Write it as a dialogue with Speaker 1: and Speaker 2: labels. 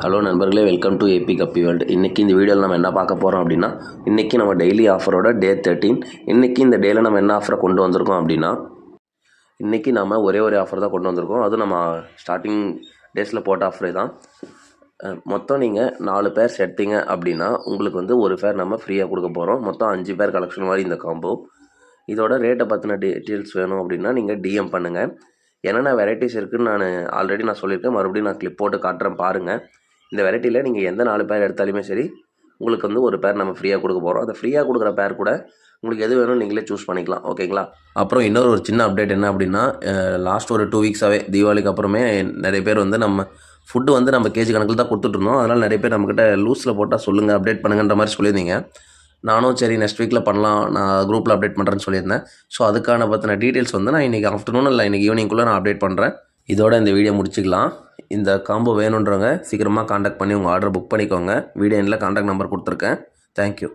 Speaker 1: Hello நண்பர்களே, welcome to AB கப்பி world. இன்றைக்கி இந்த வீடியோவில் நம்ம என்ன பார்க்க போகிறோம் அப்படின்னா, இன்றைக்கி நம்ம டெய்லி ஆஃபரோட டே 13. இன்றைக்கி இந்த டேயில் நம்ம என்ன ஆஃபரை கொண்டு வந்திருக்கோம் அப்படின்னா, இன்றைக்கி நம்ம ஒரே ஆஃபர் தான் கொண்டு வந்திருக்கோம். அதுவும் நம்ம ஸ்டார்டிங் டேஸில் போட்ட ஆஃபரே தான். மொத்தம் நீங்கள் 4 பேர் எடுத்தீங்க அப்படின்னா உங்களுக்கு வந்து ஒரு பேர் நம்ம ஃப்ரீயாக கொடுக்க போகிறோம். மொத்தம் 5 பேர் கலெக்ஷன் மாதிரி இந்த காம்போ. இதோட ரேட்டை பற்றின டீட்டெயில்ஸ் வேணும் அப்படின்னா நீங்கள் டிஎம் பண்ணுங்கள். என்னென்ன வெரைட்டிஸ் இருக்குதுன்னு நான் சொல்லியிருக்கேன். மறுபடியும் நான் கிளிப் போட்டு காட்டுறேன் பாருங்கள். இந்த வெரைட்டியில் நீங்கள் எந்த 4 பேர் எடுத்தாலுமே சரி, உங்களுக்கு வந்து ஒரு பேர் நம்ம ஃப்ரீயாக கொடுக்க போகிறோம். அந்த ஃப்ரீயாக கொடுக்குற பேர் கூட உங்களுக்கு எது வேணும் நீங்களே சூஸ் பண்ணிக்கலாம். ஓகேங்களா? அப்புறம் இன்னொரு சின்ன அப்டேட் என்ன அப்படின்னா, லாஸ்ட் ஒரு 2 வீக்ஸாகவே தீபாவளிக்கு அப்புறமே நிறைய பேர் வந்து நம்ம ஃபுட்டு வந்து நம்ம கேஜி கணக்கில் தான் கொடுத்துட்ருந்தோம். அதனால் நிறைய பேர் நம்மக்கிட்ட லூஸில் போட்டால் சொல்லுங்கள், அப்டேட் பண்ணுங்கன்ற மாதிரி சொல்லியிருந்தீங்க. நானும் சரி நெக்ஸ்ட் வீக்கில் பண்ணலாம், நான் குரூப்பில் அப்டேட் பண்ணுறேன்னு சொல்லியிருந்தேன். ஸோ அதுக்கான பற்றின டீட்டெயில்ஸ் வந்து நான் இன்றைக்கி ஆஃப்டர்நூன் இல்லை இன்றைக்கி ஈவினிங்குள்ளே நான் அப்டேட் பண்ணுறேன். இதோட இந்த வீடியோ முடிச்சுக்கலாம். இந்த காம்போ வேணுன்றவங்க சீக்கிரமாக காண்டாக்ட் பண்ணி உங்கள் ஆர்டர் புக் பண்ணிக்கோங்க. வீடியோ எண்டில் காண்டாக்ட் நம்பர் கொடுத்துருக்கேன். தேங்க்யூ.